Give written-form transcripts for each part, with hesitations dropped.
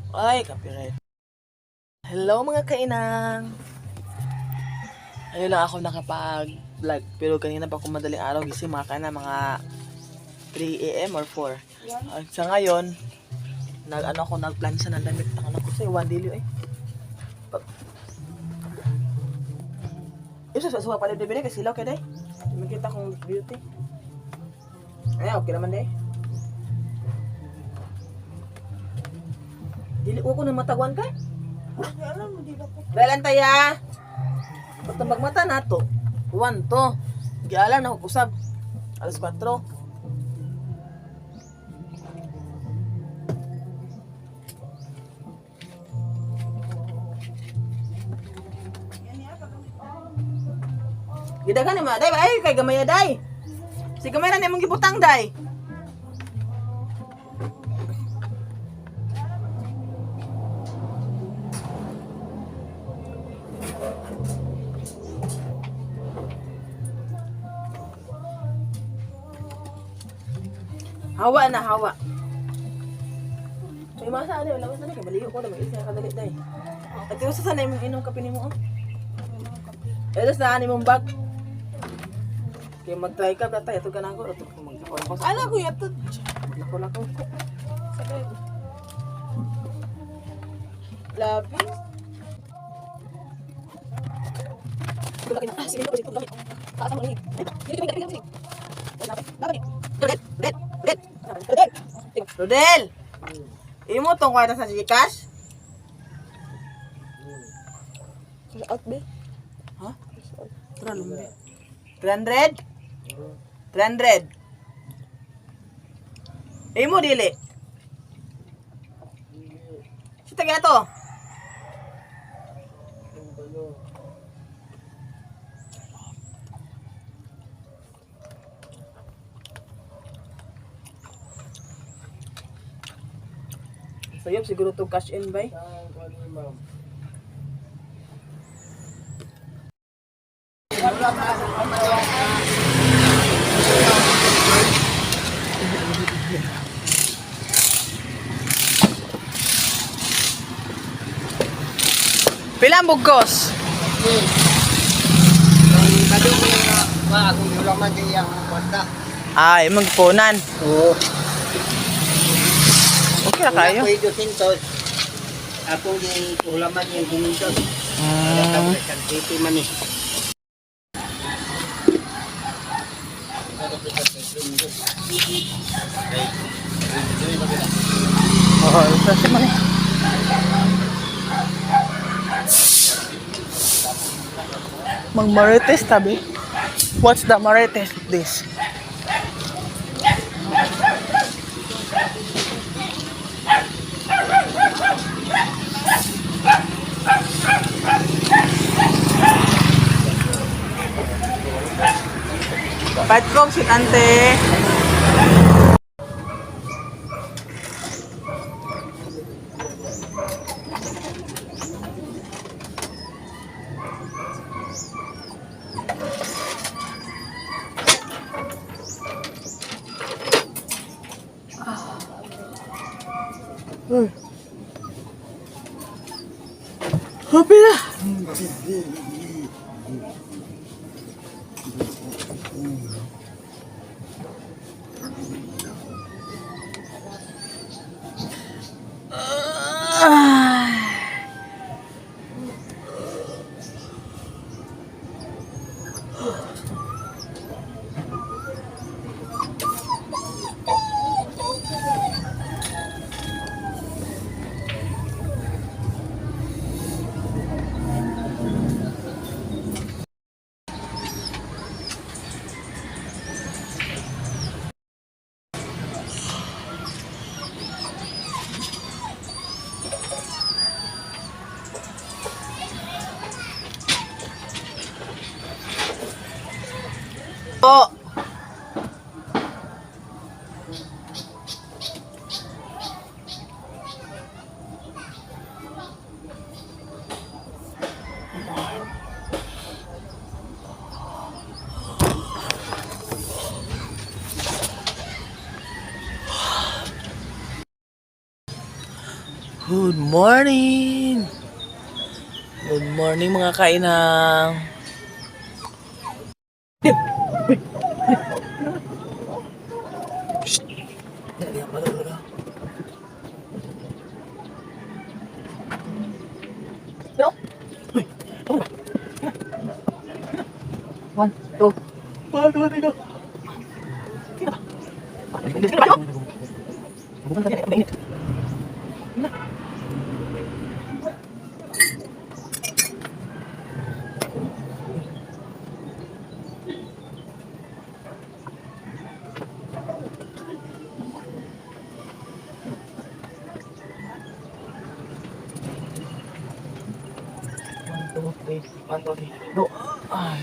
Ay, copyright. Hello mga kainang. Ayun lang ako nakapag-vlog. Pero kanina pa ako madaling araw gising mga kainang, mga 3 AM or 4. At sa ngayon, nagplansa ng damit ng anak ko sa One Dilio eh. Isa sa suwa pala debili kasi silaw kay day. Makita kong beauty. Ay, okay naman day. Dili ko na matagwan kay. Alam mo, di ba po? Dalan taya. Pagka magmata na to. Juan to. Gialan na usab. Alas 4. Gidagan ni ma day ay kay gamay day. Si gamay ra nimong gibutang day. Hawa na hawa. May masa ano, lawas na kay baliyo ko na mag-isa ka dali day. At kung sa sanay mong inom kape nimo. Edos na ani mong bag. Kay mag-try ka ta ito kanang ko ito mag-ako. Ala ko yato. Lako. Sabay. Labi. Sige ko dito gamit. Taas mo ni. Dito may dapat. Rodel! Imo tong kwarta sa Gcash? Out be. Ha? 300? 300? Imo dili? Sita kaya to? Sayop siguro to cash in bay. Pila ang bugkos? Tadi ko akong ulaman din yung kwarta. Ay, magpunan. Oo. Okay na kayo. Ako yung 200. Akong yung ulaman yung 500. Tapos isang titi man eh. Oo, kasi man eh. Mag-marites tabi. What's the marites this? Patkong si ante. Happy na. Good morning! Good morning mga kainang! One, two. One, two, three, go. One, two, three, go. Ay.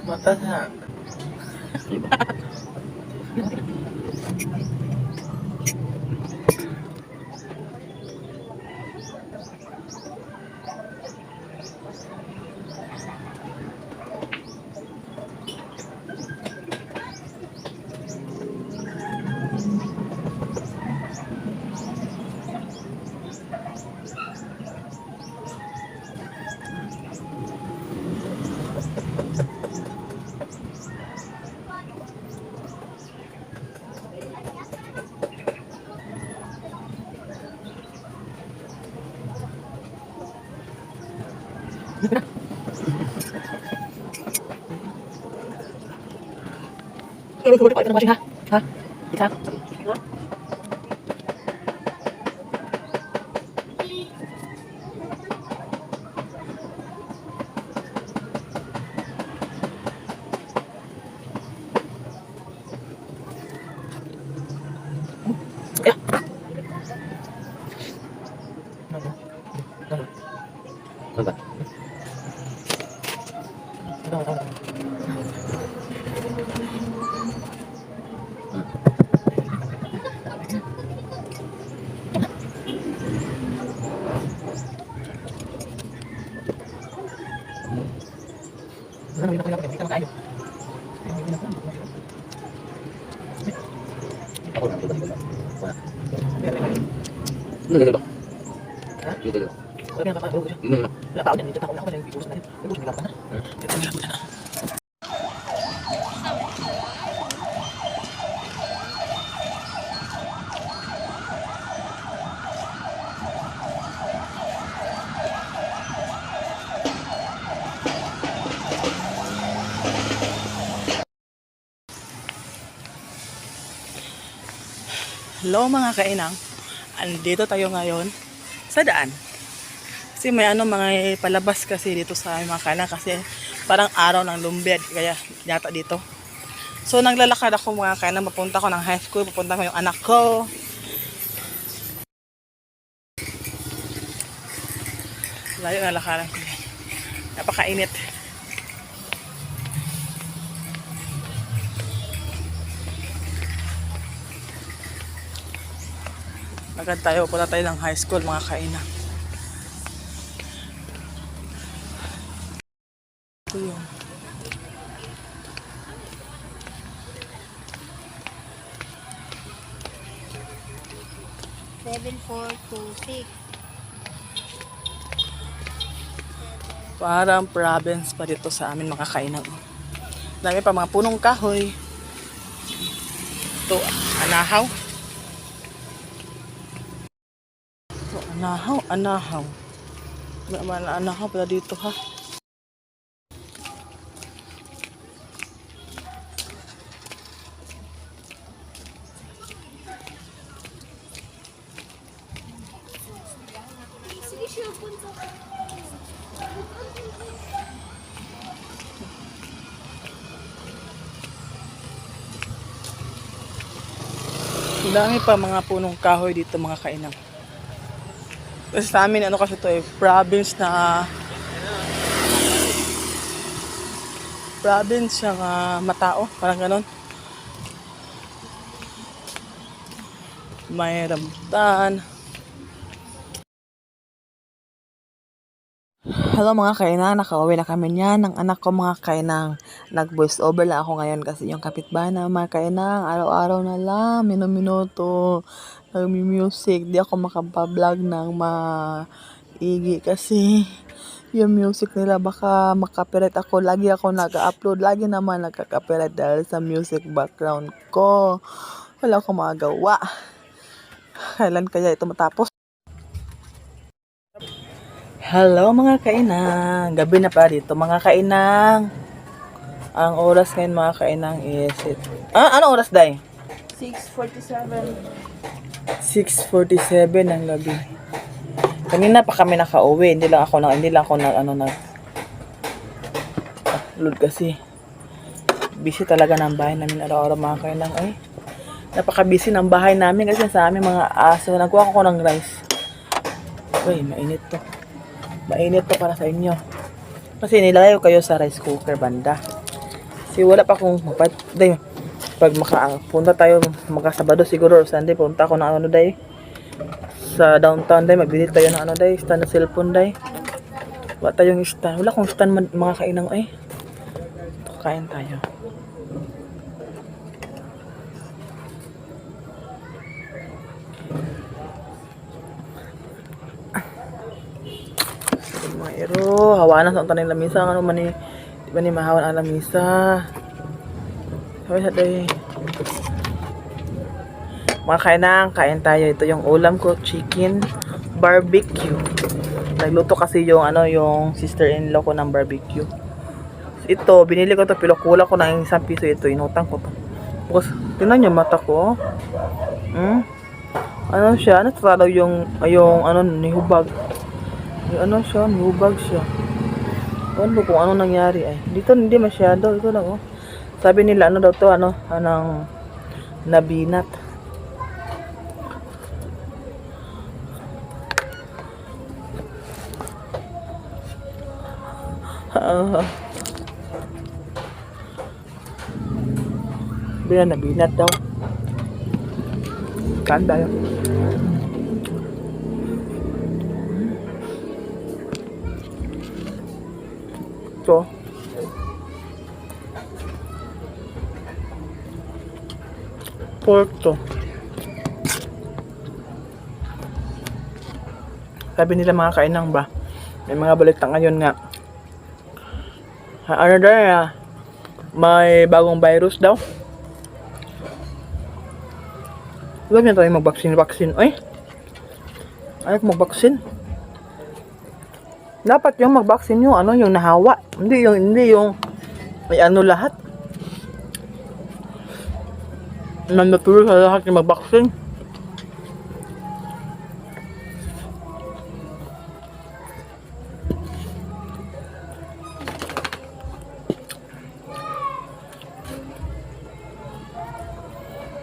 Mata na. Ha? Isa? Hello mga kainang. Andito tayo ngayon sa daan. Kasi may mga palabas kasi dito sa mga kainang kasi parang araw ng lumbed kaya yata dito. So naglalakad ako mga kainang, papunta ko ng high school, papunta ko yung anak ko. Layo na lakaran ko. Napakainit. Agad tayo, punta tayo ng high school mga kainang. Ito yun. Seven, 4, 2, 6. Parang province pa dito sa amin mga kainang. Dami pa mga punong kahoy. Ito, anahaw. Ito, anahaw. May anahaw pala dito ha. Ang dami pa mga punong kahoy dito mga kainang. Kasi sa amin kasi ito province siyang Matao, parang ganon. May rambutan, Hello mga kainang, nakauwi na kami niyan ng anak ko mga kainang. Nag-voice over lang ako ngayon kasi yung kapitbahay na mga kainang, araw-araw na lang, minuto, nagmi-music. Di ako makapablog ng maigi kasi yung music nila baka makapirate ako. Lagi ako nag-upload, lagi naman nagka-copyright dahil sa music background ko. Wala akong magagawa. Kailan kaya ito matapos? Hello mga kainang, gabi na pa dito mga kainang. Ang oras ngayon mga kainang is ano oras day? 6:47. 6:47 ng gabi. Kanina pa kami nakauwi, hindi lang ako nag upload kasi busy talaga ng bahay namin araw-araw mga kainang. Ay, napaka-busy ng bahay namin kasi sa aming mga aso. Nagkuha ko ng rice. Uy, mainit to. Mainit to para sa inyo. Kasi nilagay ko kayo sa rice cooker banda. Kasi wala pa akong pag makapunta tayo magkasabado siguro or Sunday, punta ako ng ano day sa downtown day, magbili tayo ng ano day, stand na cellphone day. Wala tayong stand. Wala akong stand mga kainang ay. Kain tayo. Pero hawanan sa taning lamisa ano man ni di ba ni mahawan ang lamisa. Sabi sa day. Mga kainang, kain tayo. Ito yung ulam ko, chicken barbecue. Nagluto kasi yung yung sister-in-law ko ng barbecue. Ito, binili ko to, pilokula ko ng 1 piso ito, inutang ko to. Tapos, tingnan niyo mata ko. Ano siya? Ano tawag yung nihubag. Ano siya, nihubag siya. Ano kung ano nangyari ay. Dito hindi masyado, ito lang oh. Sabi nila daw to, anong nabinat. Nabinat daw. Kanda yun. Ito. Pork to. Sabi nila mga kainang ba, may mga balita ngayon nga. May bagong virus daw. Huwag na tayo mag-vaccine. Ay! Ayaw mag-vaccine. Dapat yung mag-vaccine yung yung nahawa. Hindi yung may lahat. Nanduturo sa lahat yung mag-vaccine.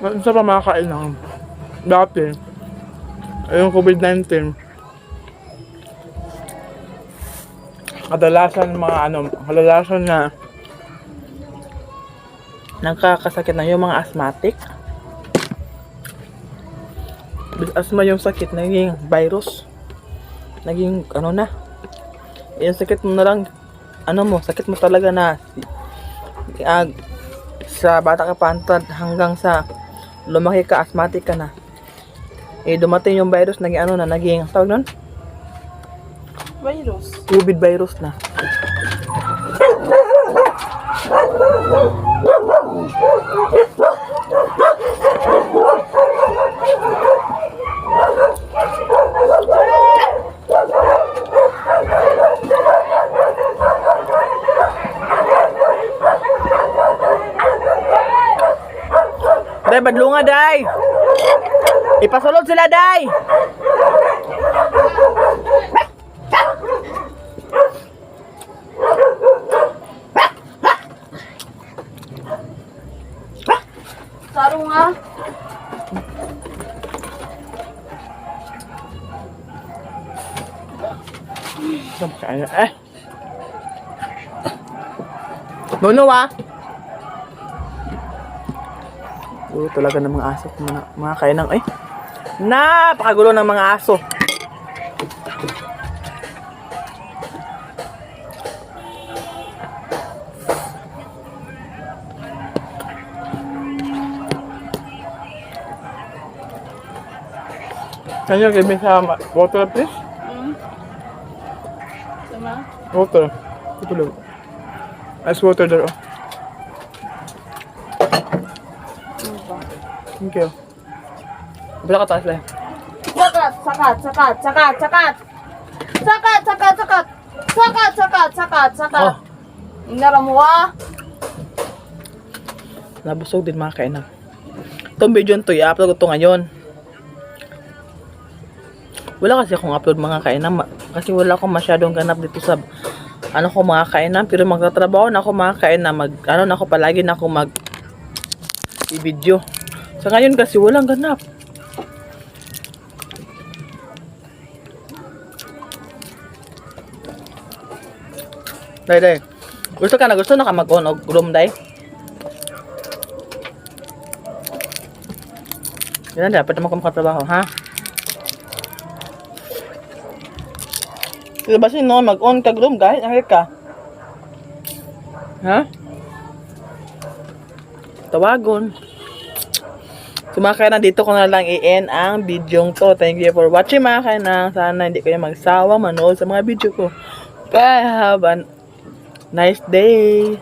Isa pa makakain lang. Dati, yung COVID-19, kadalasan na nagkakasakit na yung mga asthmatic. Asthma yung sakit, naging virus. Naging yung sakit mo na lang, sakit mo talaga na sa bata ka pa hanggang sa lumaki ka, asthmatic ka na. Dumating yung virus, naging tawag nun? Virus. COVID virus na. Day, badlunga, day! Ipasulod sila, day! Saro nga. Nuno, Puro talaga ng mga aso. Mga kainang, napakagulo ng mga aso. Can you give me some water, please? Sama? Water. Ito lang. Ice water there. Oh. Ano ba? Thank you. Bila ka taas lang. Sakat, sakat, sakat, sakat, sakat. Sakat, sakat, sakat. Sakat, sakat, sakat, sakat. Oh. Ingara mo ah. Nabusog din mga kainan. Itong video to, i-upload ko to ngayon. Wala kasi akong upload mga kainan. Kasi wala akong masyadong ganap dito sa ano ko mga kainan. Pero magtatrabaho na ako mga kainan. Ano na ako palagi na ako i-video. Sa ngayon kasi walang ganap. Day. Gusto na ka mag-on og room, day? Yan, dapat naman ko makatrabaho, ha? Diba sino mag-on kag room, guys? Nakit ka? Ha? Tawagon. So mga kainan, dito ko na lang i-end ang video to. Thank you for watching mga kainan. Sana hindi kayo magsawa manood sa mga video ko. Bye! Have a nice day!